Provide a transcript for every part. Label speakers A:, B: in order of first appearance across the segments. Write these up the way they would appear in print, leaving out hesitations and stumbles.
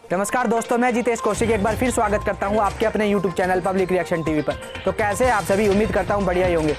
A: नमस्कार दोस्तों, मैं जितेश कौशिक एक बार फिर स्वागत करता हूं आपके अपने YouTube channel public reaction TV पर। तो कैसे हैं आप सभी? उम्मीद करता हूं बढ़िया ही होंगे।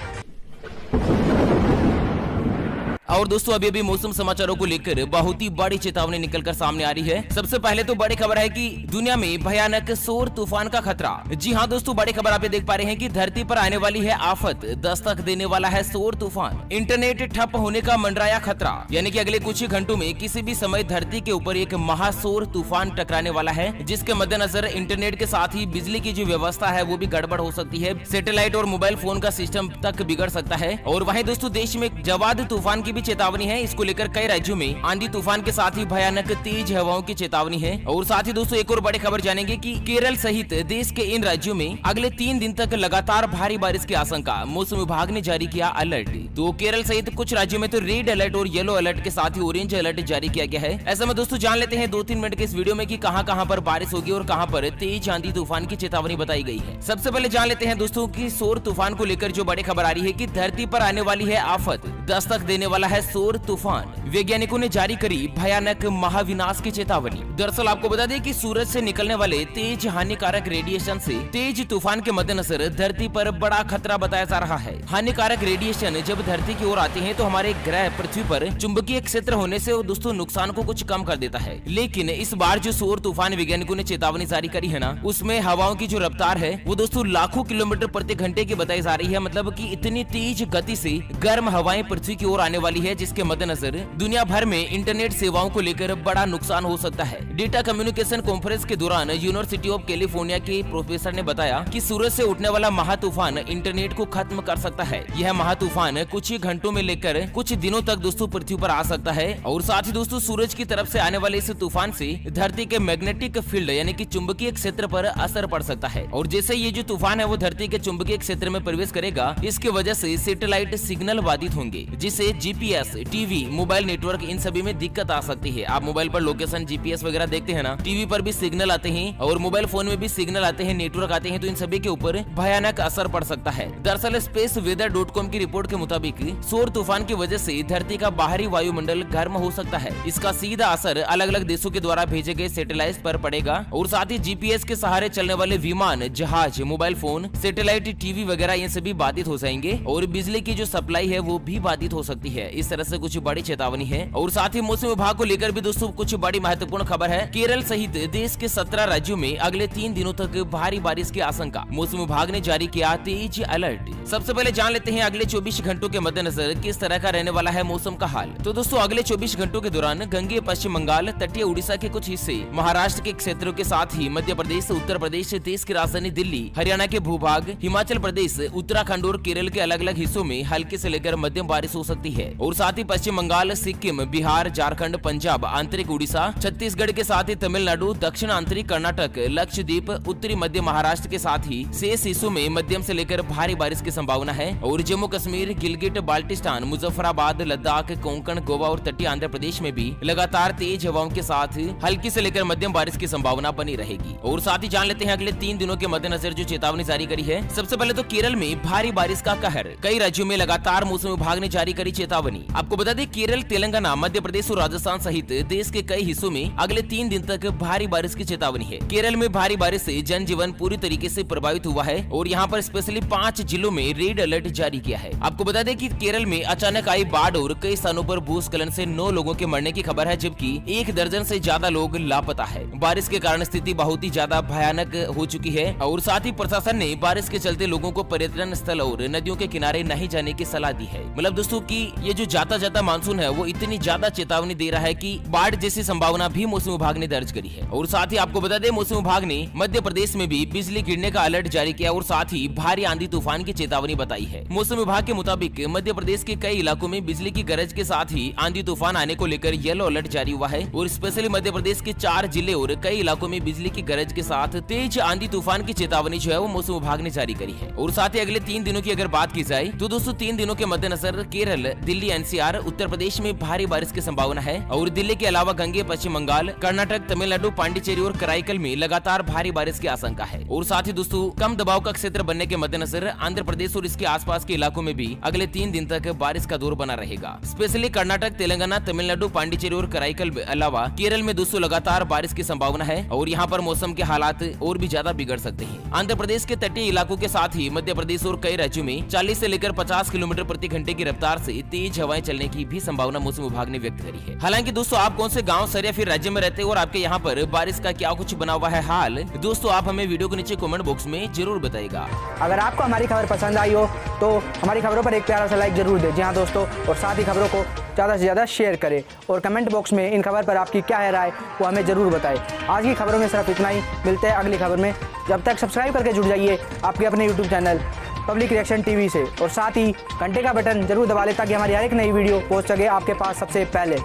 B: और दोस्तों अभी मौसम समाचारों को लेकर बहुत ही बड़ी चेतावनी निकलकर सामने आ रही है। सबसे पहले तो बड़ी खबर है कि दुनिया में भयानक सौर तूफान का खतरा। जी हां दोस्तों, बड़ी खबर आप देख पा रहे हैं कि धरती पर आने वाली है आफत, दस्तक देने वाला है सौर तूफान। इंटरनेट ठप होने का मंडराया खतरा, यानी कि अगले कुछ ही घंटों में किसी भी समय धरती के ऊपर एक महासौर तूफान टकराने वाला है, जिसके मद्देनजर इंटरनेट के साथ ही बिजली की जो व्यवस्था है वो भी गड़बड़ हो सकती है। सैटेलाइट और मोबाइल फोन का सिस्टम तक बिगड़ सकता है। और वहीं दोस्तों देश में जवाद तूफान की चेतावनी है। इसको लेकर कई राज्यों में आंधी तूफान के साथ ही भयानक तेज हवाओं की चेतावनी है। और साथ ही दोस्तों एक और बड़ी खबर जानेंगे कि केरल सहित देश के इन राज्यों में अगले 3 दिन तक लगातार भारी बारिश की आशंका, मौसम विभाग ने जारी किया अलर्ट। तो केरल सहित कुछ राज्यों में तो रेड अलर्ट और येलो अलर्ट के साथ ही ऑरेंज अलर्ट जारी किया गया है। ऐसे में दोस्तों जान लेते हैं 2-3 मिनट के इस वीडियो में कि कहां पर बारिश होगी और कहां पर तेज आंधी तूफान की चेतावनी बताई गई है। सबसे पहले जान लेते हैं दोस्तों की सौर तूफान को लेकर जो बड़ी खबर आ रही है कि धरती पर आने वाली है आफत, दस्तक देने वाला है सौर तूफान। वैज्ञानिकों ने जारी करी भयानक महाविनाश की चेतावनी। दरअसल आपको बता दें कि सूरज से निकलने वाले तेज हानिकारक रेडिएशन से तेज तूफान के मद्देनजर धरती पर बड़ा खतरा बताया जा रहा है। हानिकारक रेडिएशन जब धरती की ओर आते हैं तो हमारे ग्रह पृथ्वी पर चुंबकीय क्षेत्र होने से दोस्तों नुकसान को कुछ कम कर देता है। लेकिन इस बार जो सौर तूफान वैज्ञानिकों ने चेतावनी जारी करी है ना, उसमें हवाओं की जो रफ्तार है वो दोस्तों लाखों किलोमीटर प्रति घंटे की बताई जा रही है। मतलब कि इतनी तेज गति से गर्म हवाएं पृथ्वी की ओर आने वाली है, जिसके मद्देनजर दुनिया भर में इंटरनेट सेवाओं को लेकर बड़ा नुकसान हो सकता है। डेटा कम्युनिकेशन कॉन्फ्रेंस के दौरान यूनिवर्सिटी ऑफ कैलिफोर्निया के प्रोफेसर ने बताया कि सूरज से उठने वाला महातूफान इंटरनेट को खत्म कर सकता है। यह महातूफान कुछ ही घंटों में लेकर कुछ दिनों तक दोस्तों पृथ्वी पर आ सकता है। और साथ ही दोस्तों सूरज की तरफ से आने वाले इस तूफान से धरती के मैग्नेटिक फील्ड यानी कि चुंबकीय क्षेत्र पर असर पड़ सकता है। और जैसे ये जो तूफान है वो धरती के चुंबकीय क्षेत्र में प्रवेश करेगा, इसकी वजह से सैटेलाइट सिग्नल बाधित होंगे, जिससे जीपीएस, टीवी, मोबाइल नेटवर्क इन सभी में दिक्कत आ सकती है। आप मोबाइल पर लोकेशन जीपीएस वगैरह देखते हैं ना, टीवी पर भी सिग्नल आते हैं और मोबाइल फोन में भी सिग्नल आते हैं, नेटवर्क आते हैं, तो इन सभी के ऊपर भयानक असर पड़ सकता है। दरअसल spaceweather.com की रिपोर्ट के मुताबिक सौर तूफान की वजह से धरती का बाहरी वायुमंडल गर्म हो सकता है। इसका सीधा असर अलग अलग देशों के द्वारा भेजे गए सैटेलाइट पर पड़ेगा। और साथ ही जीपीएस के सहारे चलने वाले विमान, जहाज, मोबाइल फोन, सैटेलाइट, टीवी वगैरह ये सभी बाधित हो जाएंगे और बिजली की जो सप्लाई है वो भी बाधित हो सकती है। इस तरह से कुछ बड़ी चेतावनी है। और साथ ही मौसम विभाग को लेकर भी दोस्तों कुछ बड़ी महत्वपूर्ण खबर है। केरल सहित देश के 17 राज्यों में अगले 3 दिनों तक भारी बारिश की आशंका, मौसम विभाग ने जारी किया तेज अलर्ट। सबसे पहले जान लेते हैं अगले 24 घंटों के मद्देनजर किस तरह का रहने वाला है मौसम का हाल। तो दोस्तों अगले 24 घंटों के दौरान गंगेय पश्चिम बंगाल, तटीय उड़ीसा के कुछ हिस्से, महाराष्ट्र के क्षेत्रों के साथ ही मध्य प्रदेश, उत्तर प्रदेश, देश की राजधानी दिल्ली, हरियाणा के भूभाग, हिमाचल प्रदेश, उत्तराखंड और केरल के अलग अलग हिस्सों में हल्की से लेकर मध्यम बारिश हो सकती है। और साथ ही पश्चिम बंगाल, सिक्किम, बिहार, झारखंड, पंजाब, आंतरिक उड़ीसा, छत्तीसगढ़ के साथ ही तमिलनाडु, दक्षिण आंतरिक कर्नाटक, लक्षद्वीप, उत्तरी मध्य महाराष्ट्र के साथ ही शेष हिस्सों में मध्यम से लेकर भारी बारिश की संभावना है। और जम्मू कश्मीर, गिलगिट बाल्टिस्तान, मुजफ्फराबाद, लद्दाख, कोंकण, गोवा और तटीय आंध्र प्रदेश में भी लगातार तेज हवाओं के साथ हल्की से लेकर मध्यम बारिश की संभावना बनी रहेगी। और साथ ही जान लेते हैं अगले 3 दिनों के मद्देनजर जो चेतावनी जारी करी है। सबसे पहले तो केरल में भारी बारिश का कहर, कई राज्यों में लगातार मौसम विभाग ने जारी करी चेतावनी। आपको बता दें केरल, तेलंगाना, मध्य प्रदेश और राजस्थान सहित देश के कई हिस्सों में अगले 3 दिन तक भारी बारिश की चेतावनी है। केरल में भारी बारिश से जनजीवन पूरी तरीके से प्रभावित हुआ है और यहाँ पर स्पेशली 5 जिलों में रेड अलर्ट जारी किया है। आपको बता दें कि केरल में अचानक आई बाढ़ और कई स्थानों पर भूस्खलन से 9 लोगों के मरने की खबर है, जबकि 1 दर्जन से ज्यादा लोग लापता है। बारिश के कारण स्थिति बहुत ही ज्यादा भयानक हो चुकी है। और साथ ही प्रशासन ने बारिश के चलते लोगों को पर्यटन स्थल और नदियों के किनारे नहीं जाने की सलाह दी है। मतलब दोस्तों की ये जो जाता मानसून है वो इतनी ज्यादा चेतावनी दे रहा है कि बाढ़ जैसी संभावना भी मौसम विभाग ने दर्ज करी है। और साथ ही आपको बता दें मौसम विभाग ने मध्य प्रदेश में भी बिजली गिरने का अलर्ट जारी किया और साथ ही भारी आंधी तूफान की चेतावनी बताई है। मौसम विभाग के मुताबिक मध्य प्रदेश के कई इलाकों में बिजली की गरज के साथ ही आंधी तूफान आने को लेकर येलो अलर्ट जारी हुआ है। और स्पेशली मध्य प्रदेश के 4 जिले और कई इलाकों में बिजली की गरज के साथ तेज आंधी तूफान की चेतावनी जो है वो मौसम विभाग ने जारी करी है। और साथ ही अगले 3 दिनों की अगर बात की जाए तो दोस्तों 3 दिनों के मद्देनजर केरल, दिल्ली एनसीआर, उत्तर प्रदेश में भारी बारिश की संभावना है और दिल्ली के अलावा गंगे, पश्चिम बंगाल, कर्नाटक, तमिलनाडु, पांडिचेरी और कराईकल में लगातार भारी बारिश की आशंका है। और साथ ही दोस्तों कम दबाव का क्षेत्र बनने के मद्देनजर आंध्र प्रदेश और इसके आसपास के इलाकों में भी अगले 3 दिन तक बारिश का दौर बना रहेगा। स्पेशली कर्नाटक, तेलंगाना, तमिलनाडु, पांडिचेरी और कराईकल के अलावा केरल में दोस्तों लगातार बारिश की संभावना है और यहाँ पर मौसम के हालात और भी ज्यादा बिगड़ सकते हैं। आंध्र प्रदेश के तटीय इलाकों के साथ ही मध्य प्रदेश और कई राज्यों में 40 से लेकर 50 किलोमीटर प्रति घंटे की रफ्तार से तेज हवाएं चलने की भी संभावना मौसम विभाग ने व्यक्त करी है। हालांकि दोस्तों आप कौन से गांव, शहर या फिर राज्य में रहते हैं और आपके यहाँ पर बारिश का क्या कुछ बना हुआ है हाल, दोस्तों आप हमें वीडियो के नीचे कमेंट बॉक्स में जरूर बताइएगा।
A: अगर आपको हमारी खबर पसंद आई हो तो हमारी खबरों पर एक प्यारा सा लाइक जरूर दें। जी हाँ दोस्तों, और साथ ही खबरों को ज़्यादा से ज़्यादा शेयर करें और कमेंट बॉक्स में इन खबर पर आपकी क्या है राय वो हमें ज़रूर बताएं। आज की खबरों में सिर्फ इतना ही, मिलते हैं अगली खबर में। जब तक सब्सक्राइब करके जुड़ जाइए आपके अपने YouTube channel public reaction TV से और साथ ही घंटे का बटन जरूर दबा लें ताकि हमारी हर एक नई वीडियो पहुंच सके आपके पास सबसे पहले।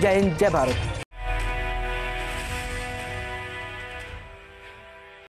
A: जय हिंद, जय भारत।